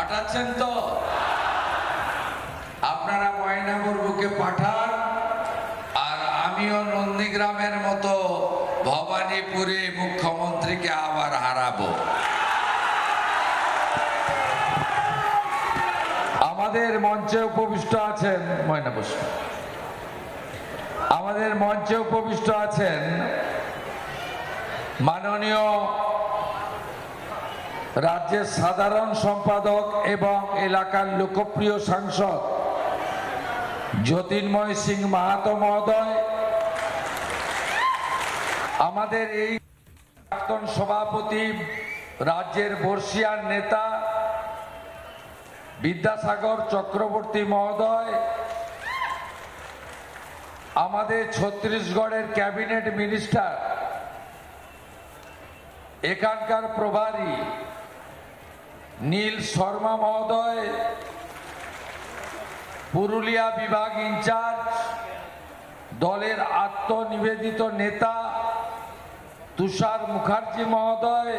পাঠাচ্ছেন তো? আপনারা ময়নাপুর বুকে পাঠান, আর আমিও নন্দীগ্রামের মতো ভবানীপুরে মুখ্যমন্ত্রীকে আবার হারাবো। আমাদের মঞ্চে উপবিষ্ট আছেন আমাদের মঞ্চে উপবিষ্ট আছেন মাননীয় রাজ্যের সাধারণ সম্পাদক এবং এলাকার লোকপ্রিয় সাংসদ জ্যোতির্ময় সিং মাহাতো মহোদয়, আমাদের এই প্রাক্তন সভাপতি রাজ্যের বর্ষিয়ান নেতা বিদ্যাসাগর চক্রবর্তী মহোদয়, আমাদের ছত্তিশগড়ের ক্যাবিনেট মিনিস্টার, এখানকার প্রভারী নীল শর্মা মহোদয়, পুরুলিয়া বিভাগ ইনচার্জ দলের আত্মনিবেদিত নেতা তুষার মুখার্জি মহোদয়,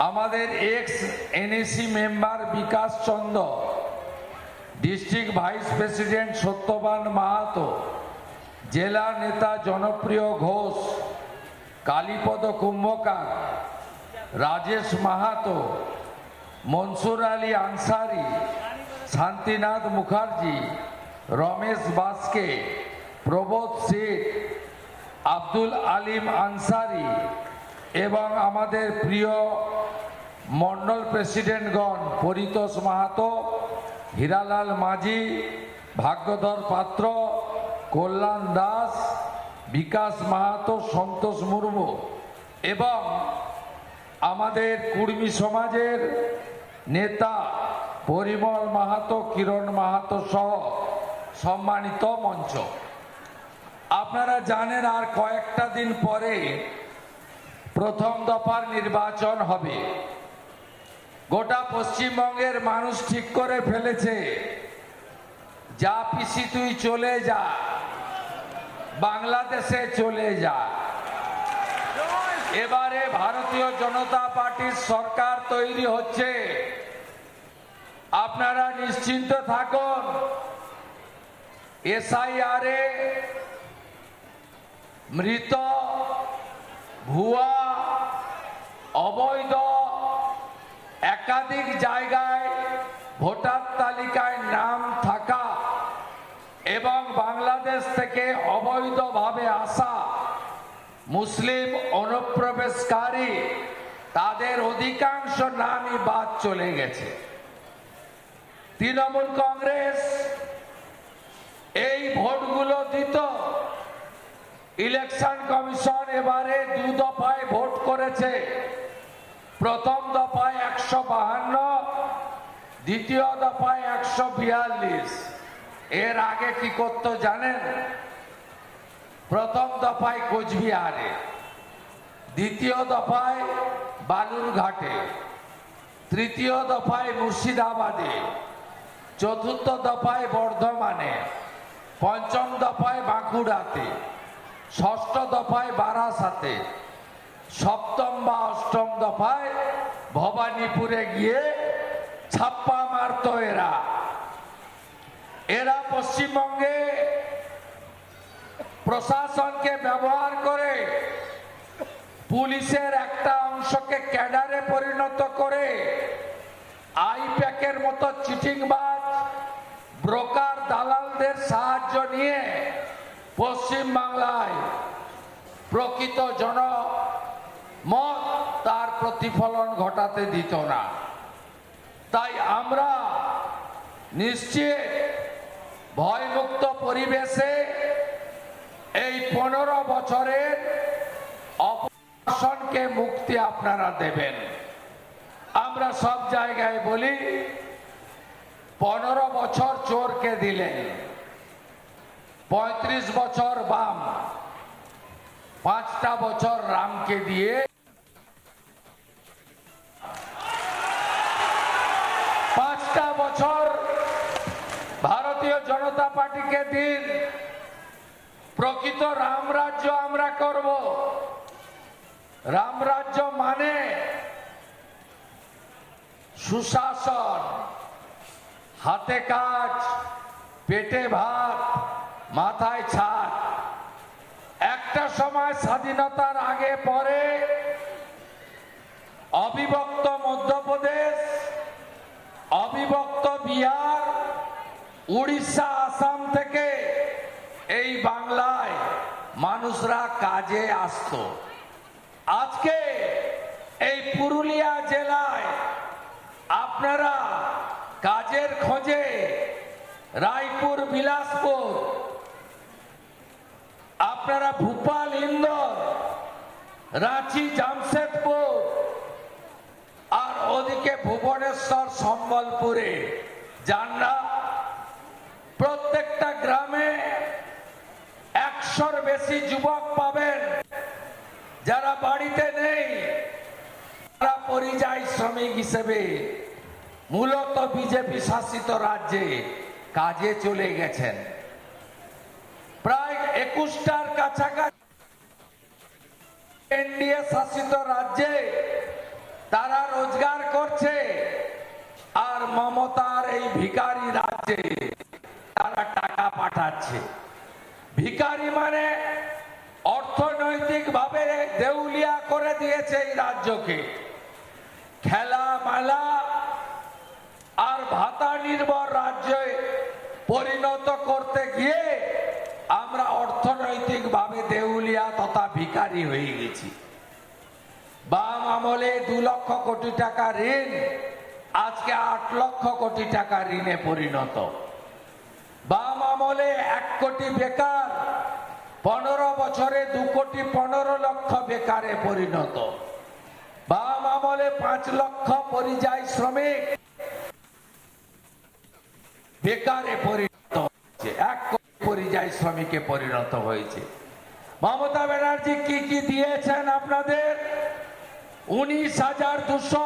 আমাদের এক্স এনএসি মেম্বার বিকাশ চন্দ্র, ডিস্ট্রিক্ট ভাইস প্রেসিডেন্ট সত্যবান মাহাতো, জেলা নেতা জনপ্রিয় ঘোষ, কালীপদ কুম্ভকার, রাজেশ মাহাতো, মনসুর আলী আনসারি, শান্তিনাথ মুখার্জি, রমেশ বাস্কে, প্রবোধ শেঠ, আব্দুল আলিম আনসারি এবং আমাদের প্রিয় মন্ডল প্রেসিডেন্টগণ পরিতোষ মাহাতো, হীরালাল মাঝি, ভাগ্যধর পাত্র, কল্যাণ দাস, বিকাশ মাহাতো, সন্তোষ মুর্মু এবং আমাদের কুর্মী সমাজের নেতা পরিমল মাহাতো, কিরণ মাহাতো সহ সম্মানিত মঞ্চ। আপনারা জানেন আর কয়েকটা দিন পরে প্রথম দফার নির্বাচন হবে। গোটা পশ্চিমবঙ্গের মানুষ ঠিক করে ফেলেছে, যা পিসি তুই চলে যা, বাংলাদেশে চলে যা। এবারে ভারতীয় জনতা পার্টির সরকার তৈরি হচ্ছে। আপনারা নিশ্চিন্ত থাকুন, এসআইআর এ মৃত, ভুয়া, অবৈধ একাধিক জায়গায় ভোটার তালিকায় নাম থাকা এবং বাংলাদেশ থেকে অবৈধভাবে আসা মুসলিম অনুপ্রবেশকারী, তাদের অধিকাংশ নামই বাদ চলে গেছে। তৃণমূল কংগ্রেস এই ভোটগুলো দিত। ইলেকশন কমিশন এবারে দু দফায় ভোট করেছে। প্রথম দফায় 152, দ্বিতীয় দফায় 142। এর আগে কি করত জানেন? প্রথম দফায় কোচবিহারে, দ্বিতীয় দফায় বালুরঘাটে, তৃতীয় দফায় মুর্শিদাবাদে, চতুর্থ দফায় বর্ধমানে, পঞ্চম দফায় বাঁকুড়াতে, ষষ্ঠ দফায় বারাসাতে, সপ্তম বা অষ্টম দফায় ভবানীপুরে গিয়ে ছাপ্পা মারত। এরা পশ্চিমবঙ্গে প্রশাসনকে ব্যবহার করে পুলিশের একটা অংশকে ক্যাডারে পরিণত করে আইপ্যাকের মতো চিটিংবাজ ব্রোকার দালালদের সাহায্য নিয়ে পশ্চিম বাংলায় প্রকৃত জনমত তার প্রতিফলন ঘটাতে দিত না। তাই আমরা নিশ্চিত ভয়মুক্ত পরিবেশে এই 15 বছরের অপশাসনকে মুক্তি আপনারা দেবেন। আমরা সব জায়গায় বলি 15 বছর চোরকে দিলেন, 35 বছর বাম, 5টা বছর রামকে দিয়ে 5টা বছর ভারতীয় জনতা পার্টিকে দিন। প্রকৃত রাম রাজ্য আমরা করব। রাম রাজ্য মানে সুশাসন, হাতে কাজ, পেটে ভাত, মাথায় ছাদ। একটা সময় স্বাধীনতার আগে পরে অবিভক্ত মধ্যপ্রদেশ, অবিভক্ত বিহার, উড়িষ্যা, আসাম থেকে এই বাংলায় মানুষরা কাজে আসতো। আজকে এই পুরুলিয়া জেলায় আপনারা কাজের খোঁজে রায়পুর, বিলাসপুর, আপনারা ভোপাল, ইন্দোর, রাঁচি, জামশেদপুর আর ওদিকে ভুবনেশ্বর, সম্বলপুরে যান না। প্রত্যেকটা গ্রামে 100-র বেশি যুবক পাবেন যারা বাড়িতে নেই, তারা পরিযায়ী শ্রমিক হিসেবে মূলত বিজেপি শাসিত রাজ্যে কাজে চলে গেছেন। প্রায় 21টার কাছাকাছি এনডিএ শাসিত রাজ্যে তারা রোজগার করছে, আর মমতার এই ভিখারি রাজ্যে তারা টাকা পাঠাচ্ছে। ভিখারি মানে অর্থনৈতিকভাবে দেউলিয়া করে দিয়েছে এই রাজ্যকে। খেলা মেলা আর ভাতা নির্ভর রাজ্যে পরিণত করতে গিয়ে আমরা অর্থনৈতিকভাবে দেউলিয়া তথা ভিখারি হয়ে গেছি। বাম আমলে 2 লক্ষ কোটি টাকা ঋণ আজকে 8 লক্ষ কোটি টাকা ঋণে পরিণত। বাম আমলে 1 কোটি বেকার 15 বছরে 2 কোটি 15 লক্ষ বেকারে পরিণত। বাম আমলে 5 লক্ষ পরিযায়ী শ্রমিক বেকারে পরিণত হয়েছে, 1 কোটি পরিযায়ী শ্রমিকে পরিণত হয়েছে। মমতা ব্যানার্জি কি কি দিয়েছেন আপনাদের? 19,200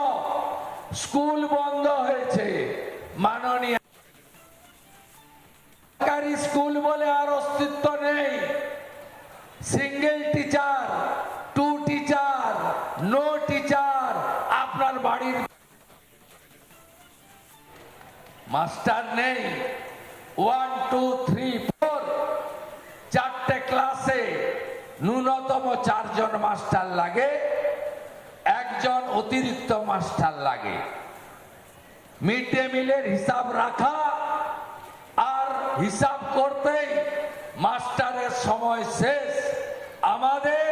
স্কুল বন্ধ হয়েছে। মাননীয় সরকারি স্কুল বলে আর অস্তিত্ব নেই। Single teacher, 2 teacher, no teacher. আপনার বাড়ির মাস্টার নেই। 1, 2, 3, 4 4টে ক্লাসে ন্যূনতম 4 জন মাস্টার লাগে, 1 জন অতিরিক্ত মাস্টার লাগে। মিড ডে মিলের হিসাব রাখা আর হিসাব করতেই মাস্টারের সময় শেষ। আমাদের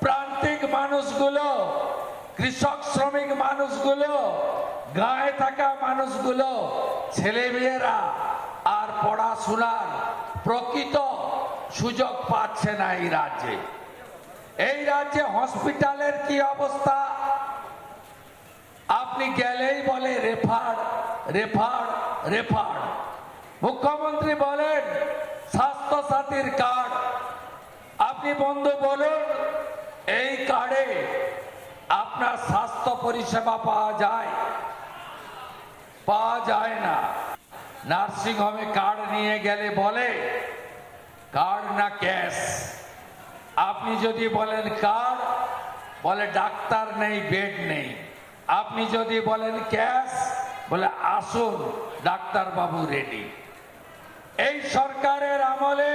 প্রান্তিক মানুষগুলো, কৃষক শ্রমিক মানুষগুলো, গাঁয়ে থাকা মানুষগুলো, ছেলে মেয়েরা আর পড়াশোনার প্রকৃত সুযোগ পাচ্ছে না এই রাজ্যে। এই রাজ্যে হসপিটালের কি অবস্থা? আপনি গেলেই বলে রেফার, রেফার, রেফার। মুখ্যমন্ত্রী বলেন স্বাস্থ্য সাথীর কার্ড। আপনি বন্ধু বলুন, এই কার্ডে আপনার স্বাস্থ্য পরিষেবা পাওয়া যায়? পাওয়া যায় না। নার্সিং হোমে কার্ড নিয়ে গেলে বলে কার্ড না ক্যাশ। আপনি যদি বলেন কার্ড, বলে ডাক্তার নেই, বেড নেই। আপনি যদি বলেন ক্যাশ, বলে আসুন ডাক্তার বাবু রেডি। এই সরকারের আমলে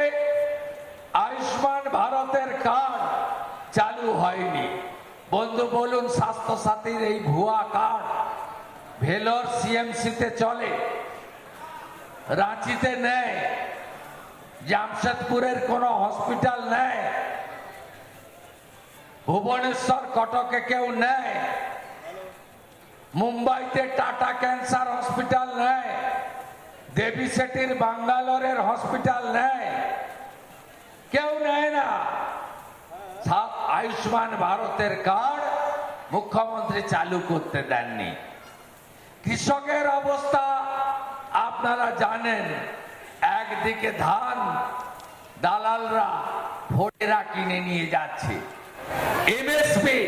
আয়ুষ্মান ভারতের কার্ড চালু হয়নি। বন্ধু বলুন, স্বাস্থ্য সাথীর এই ভুয়া কার্ড ভেলোর সিএমসিতে চলে, রাঁচিতে নেই, জামশেদপুরের কোনো হসপিটাল নেই, ভুবনেশ্বর, কটকে কেউ নেই, মুম্বাইতে টাটা ক্যান্সার হসপিটাল নেই, দেবী সেটির বাঙ্গালোরের হসপিটাল নেই, কেউ নেয় না। আয়ুষ্মান ভারতের কার্ড মুখ্যমন্ত্রী চালু করতে দেননি। কৃষকের অবস্থা আপনারা জানেন। একদিকে ধান দালালরা ভোটেরা কিনে নিয়ে যাচ্ছে, এমএসপি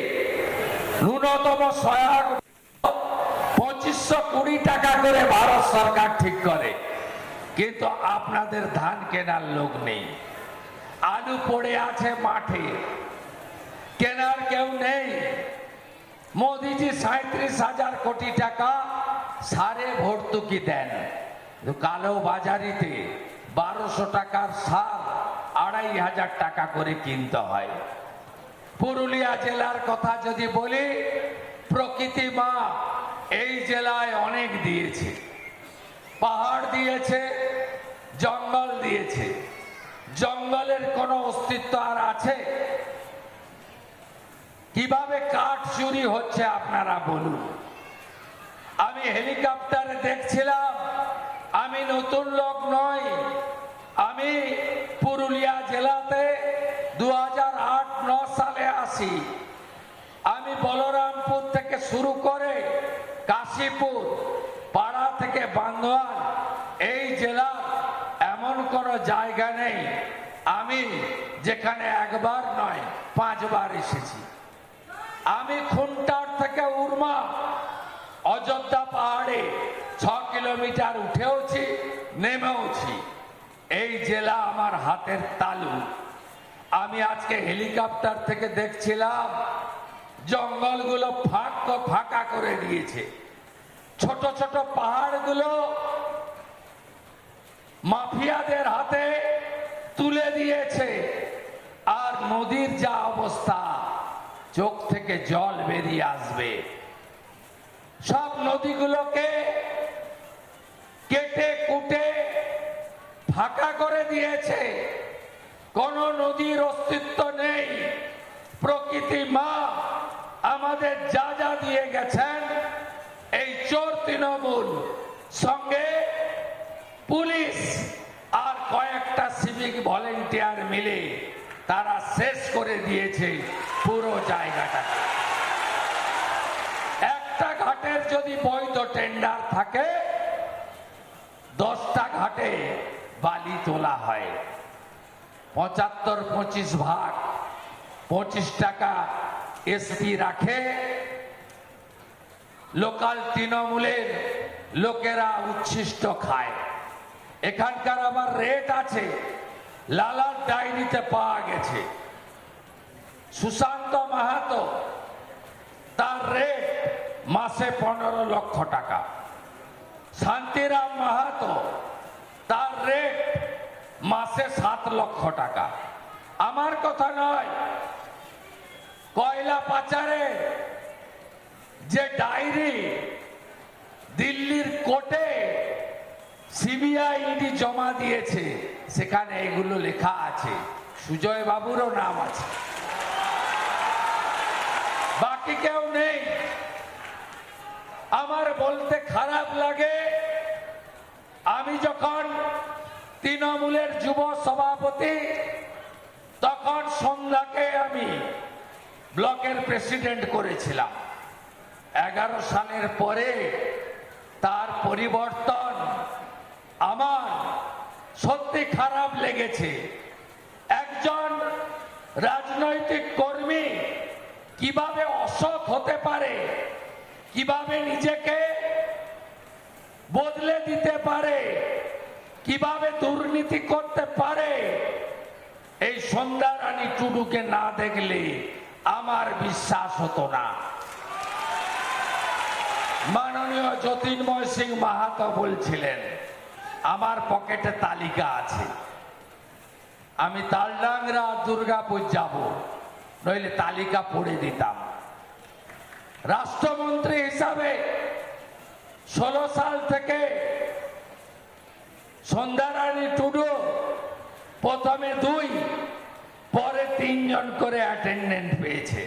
ন্যূনতম সহায়ক 2520 টাকা করে ভারত সরকার ঠিক করে, কিন্তু আপনাদের ধান কেনার লোক নেই। আলু পড়ে আছে মাঠে, কেনার কেউ নেই। মোদিজি 37,000 কোটি টাকা সারে ভর্তুকি দেন, কালো বাজারিতে 1200 টাকার সার 2500 টাকা করে কিনতে হয়। পুরুলিয়া জেলার কথা যদি বলি, প্রকৃতি মা এই জেলায় অনেক দিয়েছে, পাহাড় দিয়েছে, জঙ্গল দিয়েছে। জঙ্গলের কোনো অস্তিত্ব আর আছে? কিভাবে কাঠ চুরি হচ্ছে আপনারা বলুন। আমি হেলিকপ্টারে দেখছিলাম, আমি নতুন লোক নই, আমি পুরুলিয়া জেলাতে 2008-9 সালে আসি। আমি বলরামপুর থেকে শুরু করে কাশীপুর, পাড়া থেকে বান্দোয়ান, এই জেলার এমন কোনো জায়গা নেই আমি যেখানে একবার নয় 5 বার এসেছি। আমি খুনটার থেকে উর্মা অযোধ্যা পাহাড়ে 6 কিলোমিটার উঠেওছি, নেমেওছি। এই জেলা আমার হাতের তালু। আমি আজকে হেলিকপ্টার থেকে দেখছিলাম, জঙ্গলগুলো ফাঁকা করে দিয়েছে, ছোট ছোট পাহাড়গুলো মাফিয়াদের হাতে তুলে দিয়েছে। আর নদীর যা অবস্থা, চোখ থেকে জল বেরিয়ে আসবে। সব নদীগুলোকে কেটে কুটে ফাঁকা করে দিয়েছে, কোন নদীর অস্তিত্ব নেই। প্রকৃতি মা আমাদের যা যা দিয়ে গেছেন, এই চোর তৃণমূল সঙ্গে পুলিশ আর কয়েকটা সিভিক ভলেন্টিয়ার মিলে তারা শেষ করে দিয়েছে পুরো জায়গাটাকে। একটা ঘাটের যদি বৈধ টেন্ডার থাকে, 10টা ঘাটে বালি তোলা হয়, 75-25 ভাগ, 25 টাকা এসপি রাখে। লোকাল তৃণমূলের লোকেরা উচ্ছিষ্ট খায়। এখানকার আবার রেট আছে, লালার ডায়েরিতে পাওয়া গেছে। সুশান্ত মাহাতো, তার রেট মাসে 15 লক্ষ টাকা। শান্তিরাম মাহাতো, তার রেট মাসে 7 লক্ষ টাকা। আমার কথা নয়, কয়লা পাচারে যে ডায়েরি দিল্লির কোর্টে সিবিআই ইডি জমা দিয়েছে, সেখানে এগুলো লেখা আছে, সুজয় বাবুরও নাম আছে, বাকি কেউ নেই। আমার বলতে খারাপ লাগে, আমি যখন তৃণমূলের যুব সভাপতি, তখন সন্ধ্যাকে আমি ব্লকের প্রেসিডেন্ট করেছিলাম। 11 সালের পরে তার পরিবর্তন আমার সত্যি খারাপ লেগেছে। একজন রাজনৈতিক কর্মী কিভাবে অসৎ হতে পারে, কিভাবে নিজেকে বদলে দিতে পারে, কিভাবে দুর্নীতি করতে পারে, এই সন্ধ্যা রানী টুডুকে না দেখলে আমার বিশ্বাস হতো না। মাননীয় জ্যোতির্ময় সিং মাহাতো বলছিলেন, আমার পকেটে তালিকা আছে, আমি তালডাংরা দুর্গাপুর যাব, নইলে তালিকা পড়ে দিতাম। রাষ্ট্রমন্ত্রী হিসাবে 16 সাল থেকে সন্ধ্যা রানী টুডু প্রথমে 2, পরে 3 জন করে অ্যাটেন্ডেন্ট পেয়েছে।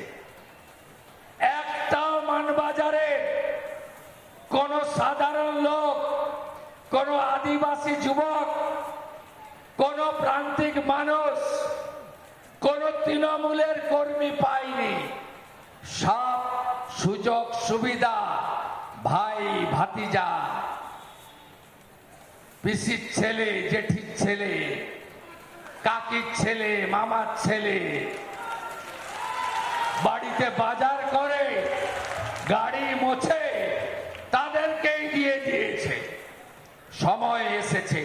একটাও মানবাজারে কোন সাধারণ লোক, কোন আদিবাসী যুবক, কোন প্রান্তিক মানুষ, কোন তৃণমূলের কর্মী পায়নি। সব সুযোগ সুবিধা ভাই ভাতিজা, পিসির ছেলে, জেঠির ছেলে, কাকির ছেলে, মামার ছেলে, বাড়িতে বাজার করে, গাড়ি মোছে, তাদেরকেই দিয়ে দিয়েছে। সময় এসেছে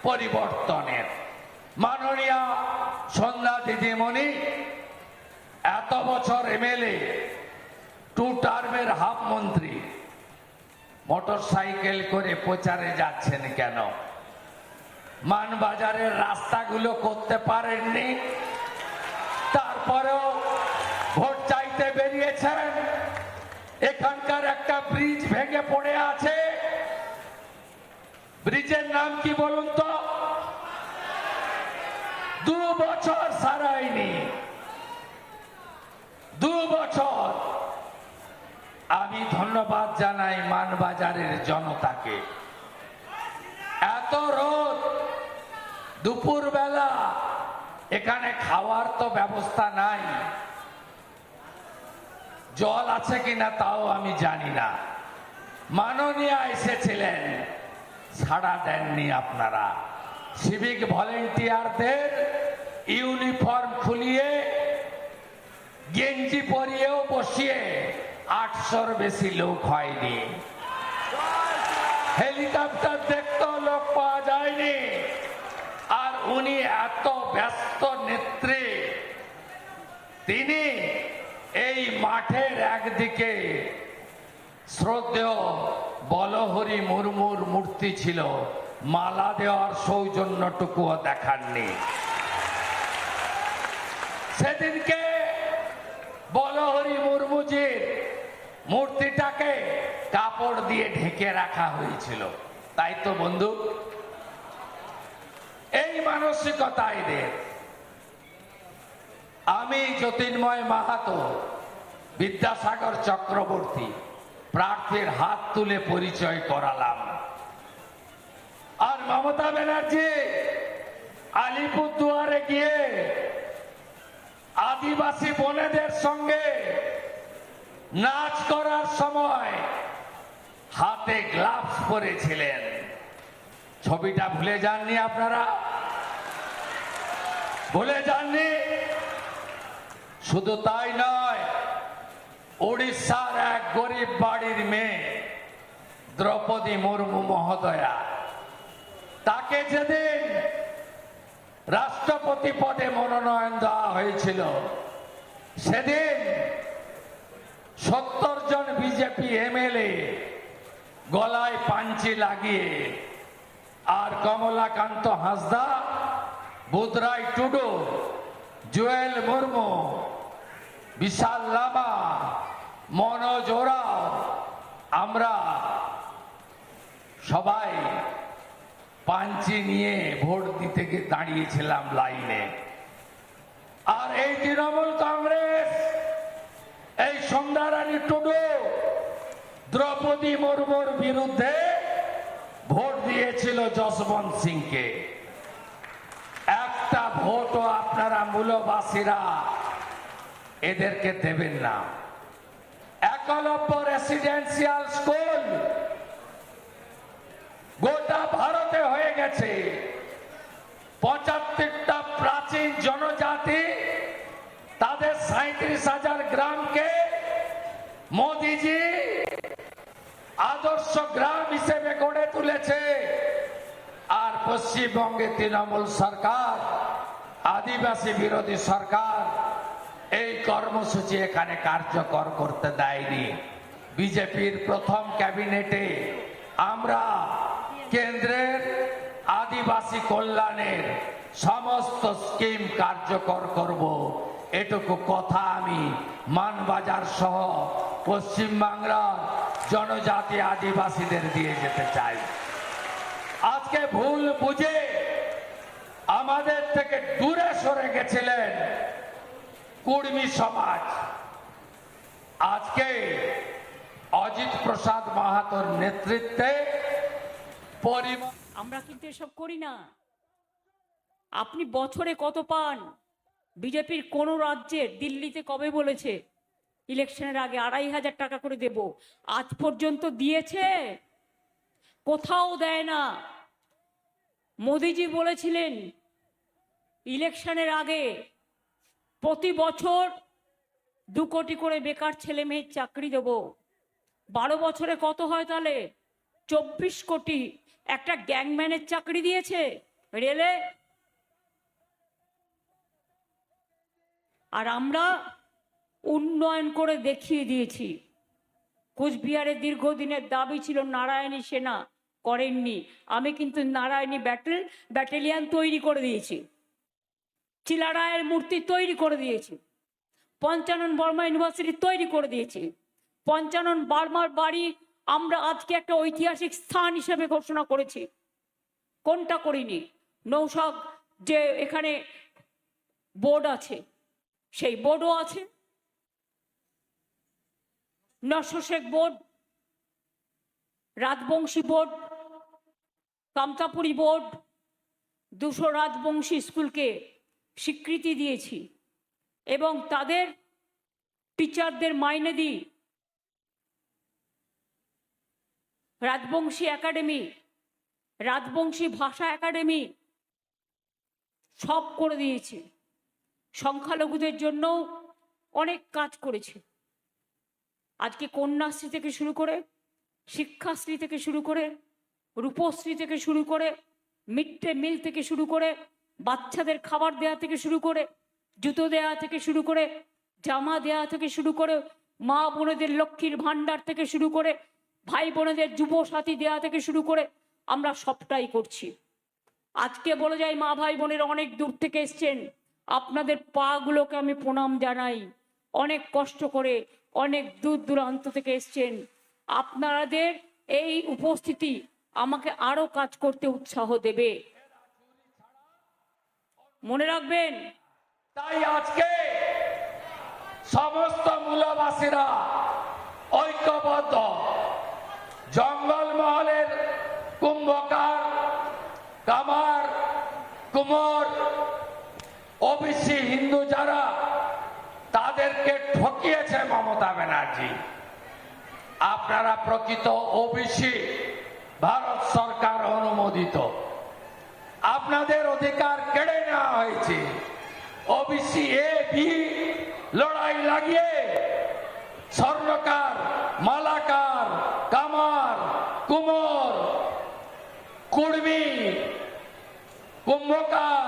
পরিবর্তনের। মাননীয়া সন্ধ্যা দিদিমণি এত বছর এমএলএ, 2 টার্মের হাফ মন্ত্রী, মোটরসাইকেল করে প্রচারে যাচ্ছেন কেন? মানবাজারের রাস্তাগুলো করতে পারেননি, তারপরেও ভোট চাইতে বেরিয়েছেন। এখানকার একটা ব্রিজ ভেঙে পড়ে আছে, ব্রিজের নাম কি বলুন তো? 2 বছর সারাইনি, 2 বছর। আমি ধন্যবাদ জানাই মানবাজারের জনতাকে। এত রোদ, দুপুর বেলা, এখানে খাওয়ার তো ব্যবস্থা নাই, জল আছে কিনা তাও আমি জানি না। মাননীয়া এসেছিলেন, সাড়া দেননি আপনারা। সিভিক ভলেন্টিয়ারদের ইউনিফর্ম খুলিয়ে গেঞ্জি পরিয়েও বসিয়ে 800-র বেশি লোক হয়নি। হেলিকপ্টার দেখতেও লোক পাওয়া যায়নি। আর উনি এত ব্যস্ত নেত্রী, তিনি এই মাঠের একদিকে শ্রদ্ধেয় বলহরি মুর্মুর মূর্তি ছিল, মালা দেওয়ার সৌজন্যটুকুও দেখাননি। সেদিনকে বলহরি মুর্মুজির মূর্তিটাকে কাপড় দিয়ে ঢেকে রাখা হয়েছিল, তাই তো বন্ধু? এই মানসিকতা এদের। আমি জ্যোতির্ময় মাহাতো, বিদ্যাসাগর চক্রবর্তী প্রার্থীর হাত তুলে পরিচয় করালাম। আর মমতা ব্যানার্জি আলিপুরদুয়ারে গিয়ে আদিবাসী বোনেদের সঙ্গে নাচ করার সময় হাতে গ্লাভস পরেছিলেন। ছবিটা ভুলে যাননি আপনারা? ভুলে যাননি? শুধু তাই নয়, উড়িষ্যার এক গরিব বাড়ির মেয়ে দ্রৌপদী মুর্মু মহোদয়া, তাকে যেদিন রাষ্ট্রপতি পদে মনোনয়ন দেওয়া হয়েছিল, সেদিন 70 জন বিজেপি এমএলএ গলায় পাঞ্চি লাগিয়ে আর কমলাকান্ত হাঁসদা, বুধরাই টুডু, জুয়েল মুর্মু, বিশাল লামা, মনোজ ওরাও, আমরা সবাই পাঞ্চি নিয়ে ভোট দিতে দাঁড়িয়েছিলাম লাইনে। আর এই তৃণমূল কংগ্রেস, এই সন্ধ্যারানী টুডু দ্রৌপদী মুর্মুর বিরুদ্ধে ভোট দিয়েছিল যশবন্ত সিংকে। একটা ভোটও আপনারা মূলবাসীরা এদেরকে দেবেন না। একলব্য রেসিডেন্সিয়াল স্কুল গোটা ভারতে হয়ে গেছে। 75টা প্রাচীন জনজাতি, তাদের 37,000 গ্রামকে মোদিজি আদর্শ গ্রাম হিসেবে গড়ে তুলেছে। আর পশ্চিমবঙ্গে তৃণমূল সরকার, আদিবাসী বিরোধী সরকার এই কর্মসূচি এখানে কার্যকর করতে দেয়নি। বিজেপির প্রথম ক্যাবিনেটে আমরা কেন্দ্রের আদিবাসী কল্যাণের সমস্ত স্কিম কার্যকর করব, এটুকু কথা আমি মানবাজার সহ পশ্চিমবাংলার জনজাতি আদিবাসীদের দিয়ে যেতে চাই। আজকে ভুল বুঝে আমাদের থেকে দূরে সরে গেছিলেন কুর্মী সমাজ। আজকে অজিত প্রসাদ মাহাতোর নেতৃত্বে আমরা কিন্তু এসব করি না। আপনি বছরে কত পান? বিজেপির কোন রাজ্যে, দিল্লিতে কবে বলেছে ইলেকশনের আগে 2,500 টাকা করে দেব? আজ পর্যন্ত দিয়েছে? কোথাও দেয় না। মোদিজি বলেছিলেন ইলেকশনের আগে প্রতি বছর 2 কোটি করে বেকার ছেলে মেয়ের চাকরি দেব। 12 বছরে কত হয় তাহলে? 24 কোটি। একটা গ্যাংম্যানের চাকরি দিয়েছে রেলে। আর আমরা উন্নয়ন করে দেখিয়ে দিয়েছি। কুচবিহারের দীর্ঘদিনের দাবি ছিল নারায়ণী সেনা, করেননি। আমি কিন্তু নারায়ণী ব্যাটালিয়ান তৈরি করে দিয়েছি, চিলারায়ের মূর্তি তৈরি করে দিয়েছি, পঞ্চানন বর্মা ইউনিভার্সিটি তৈরি করে দিয়েছি। পঞ্চানন বর্মার বাড়ি আমরা আজকে একটা ঐতিহাসিক স্থান হিসেবে ঘোষণা করেছি। কোনটা করিনি? নৌশাদ যে এখানে বোর্ড আছে, সেই বোর্ডও আছে, নশশেখ board, Rajbanshi board, Kamatapuri board, 200 Rajbanshi স্কুলকে স্বীকৃতি দিয়েছি এবং তাদের টিচারদের মাইনে দিই। রাজবংশী একাডেমি, রাজবংশী ভাষা একাডেমি সব করে দিয়েছি। সংখ্যালঘুদের জন্য অনেক কাজ করেছে। আজকে কন্যাশ্রী থেকে শুরু করে, শিক্ষাশ্রী থেকে শুরু করে, রূপশ্রী থেকে শুরু করে, মিড ডে মিল থেকে শুরু করে, বাচ্চাদের খাবার দেয়া থেকে শুরু করে, জুতো দেয়া থেকে শুরু করে, জামা দেয়া থেকে শুরু করে, মা বোনেদের লক্ষ্মীর ভাণ্ডার থেকে শুরু করে, ভাই বোনেদের যুব সাথী দেয়া থেকে শুরু করে আমরা সবটাই করছি। আজকে বলে যাই, মা ভাই বোনেরা অনেক দূর থেকে এসছেন, আপনাদের পাগুলোকে আমি প্রণাম জানাই। অনেক কষ্ট করে, অনেক দূর দূরান্ত থেকে এসছেন। আপনাদের এই উপস্থিতি আমাকে আরো কাজ করতে উৎসাহ দেবে, মনে রাখবেন। তাই আজকে সমস্ত মূলবাসীরা ঐক্যবদ্ধ। জঙ্গলমহলের কুম্ভকার, কামার, কুমোর, ওবিসি হিন্দু যারা, তাদেরকে ঠকিয়েছে মমতা ব্যানার্জি। আপনারা প্রকৃত ওবিসি, ভারত সরকার অনুমোদিত। আপনাদের অধিকার কেড়ে নেওয়া হয়েছে। ওবিসি এ বি লড়াই লাগিয়ে স্বর্ণকার, মালাকার, কামার, কুমোর, কুর্মী, কুম্ভকার,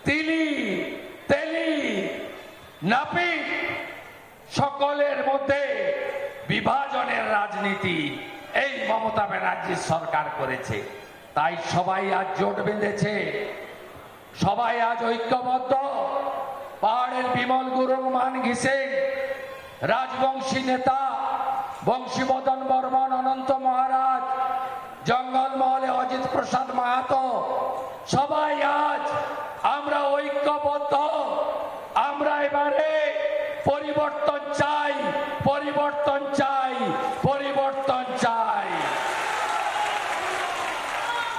তিলি, তেলি, নাপিত সকলের মধ্যে বিভাজনের রাজনীতি এই মমতা ব্যানার্জির সরকার করেছে। তাই সবাই আজ জোট বেঁধেছে, সবাই আজ ঐক্যবদ্ধ। পাহাড়ের বিমল গুরুং মান ঘিসেং, রাজবংশী নেতা বংশীবদন বর্মন, অনন্ত মহারাজ, জঙ্গলমহলে অজিত প্রসাদ মাহাতো, সবাই আজ আমরা ঐক্যবদ্ধ। আমরা এবারে পরিবর্তন চাই, পরিবর্তন চাই, পরিবর্তন চাই।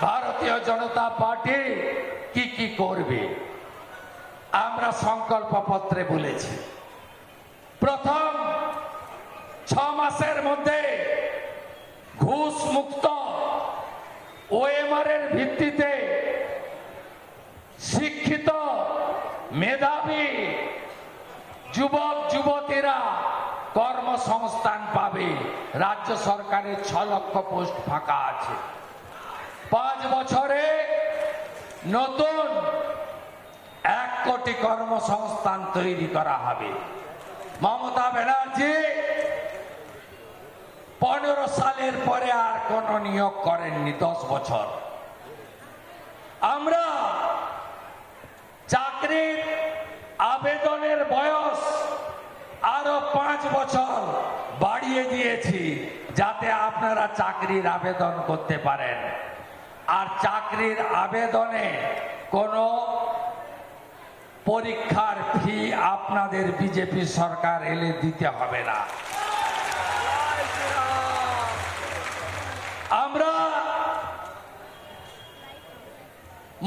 ভারতীয় জনতা পার্টি কি কি করবে আমরা সংকল্প পত্রে বলেছি। প্রথম 6 মাসের মধ্যে ঘুষ মুক্ত ওএমআর এর ভিত্তিতে শিক্ষিত মেধাবী যুবক যুবতীরা কর্মসংস্থান পাবে। রাজ্য সরকারের 6 লক্ষ পোস্ট ফাঁকা আছে। 5 বছরে নতুন 1 কোটি কর্মসংস্থান তৈরি করা হবে। মমতা ব্যানার্জি 15 সালের পরে আর কোন নিয়োগ করেননি 10 বছর। আমরা চাকরির আবেদনের বয়স আরো 5 বছর বাড়িয়ে দিয়েছি, যাতে আপনারা চাকরির আবেদন করতে পারেন। আর চাকরির আবেদনে কোনো পরীক্ষার ফি আপনাদের বিজেপি সরকার এলে দিতে হবে না। আমরা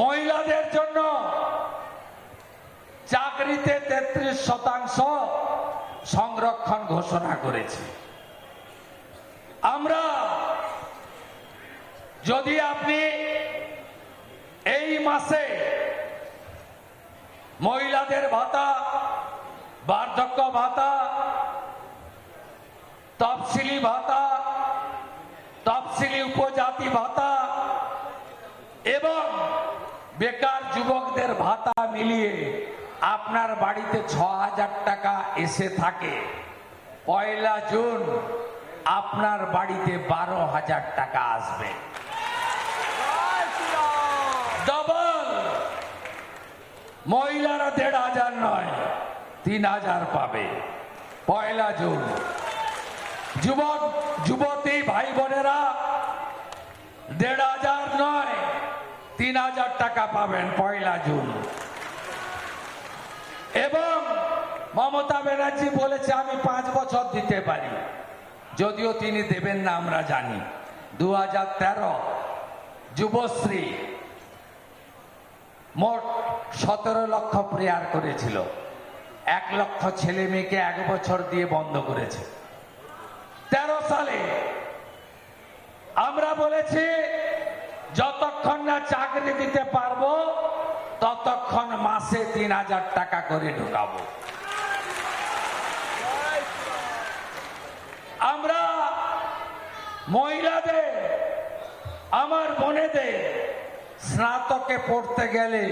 মহিলাদের জন্য চাকরিতে 33% সংরক্ষণ ঘোষণা করেছি। আমরা যদি আপনি এই মাসে মহিলাদের ভাতা, বার্ধক্য ভাতা, তফসিলি ভাতা, তফসিলি উপজাতি ভাতা এবং বেকার যুবকদের ভাতা মিলিয়ে আপনার বাড়িতে 6,000 টাকা এসে থাকে, 1 জুন আপনার বাড়িতে 12,000 টাকা আসবে। ডবল। মহিলারা 1,500 নয়, 3,000 পাবে 1 জুন। যুবক যুবতী ভাই বোনেরা 1,500 নয়, 3,000 টাকা পাবেন 1 জুন। এবং মমতা ব্যানার্জি বলেছে আমি 5 বছর দিতে পারি, যদিও তিনি দেবেন না আমরা জানি। 2013 যুবশ্রী মোট 17 লক্ষ প্রেয়ার করেছিল, 1 লক্ষ ছেলে মেয়েকে 1 বছর দিয়ে বন্ধ করেছে। 13 সালে আমরা বলেছি যতক্ষণ না চাকরি দিতে পারবো ততক্ষণ মাসে 3,000 টাকা করে ঢোকাবো। আমরা মহিলাদের, আমার বোনেদের স্নাতকে পড়তে গেলে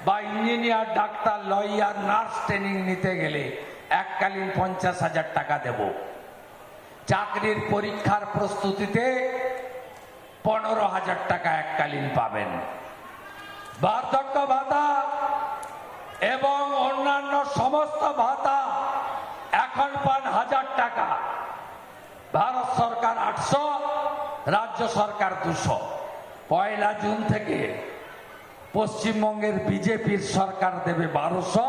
বা engineer, doctor, lawyer, nurse training নিতে গেলে এককালীন 50,000 টাকা দেব। চাকরির পরীক্ষার প্রস্তুতিতে 15,000 টাকা এককালীন পাবেন। বার্ধক্য ভাতা এবং অন্যান্য সমস্ত ভাতা এখন পান 1,000 টাকা। ভারত সরকার 800, রাজ্য সরকার 200। 1 জুন থেকে পশ্চিমবঙ্গের বিজেপির সরকার দেবে 1200,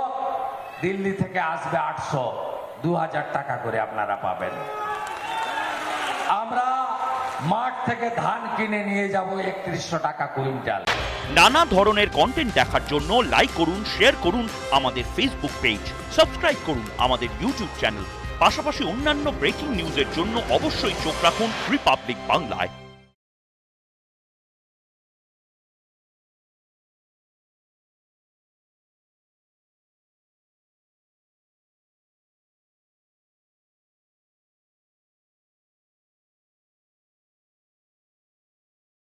দিল্লি থেকে আসবে 800, 2,000 টাকা করে আপনারা পাবেন। আমরা মাঠ থেকে ধান কিনে নিয়ে যাব 3100 টাকা কুইন্টাল। নানা ধরনের কন্টেন্ট দেখার জন্য লাইক করুন, শেয়ার করুন আমাদের ফেসবুক পেজ, সাবস্ক্রাইব করুন আমাদের ইউটিউব চ্যানেল। পাশাপাশি অন্যান্য ব্রেকিং নিউজের জন্য অবশ্যই চোখ রাখুন রিপাবলিক বাংলায়।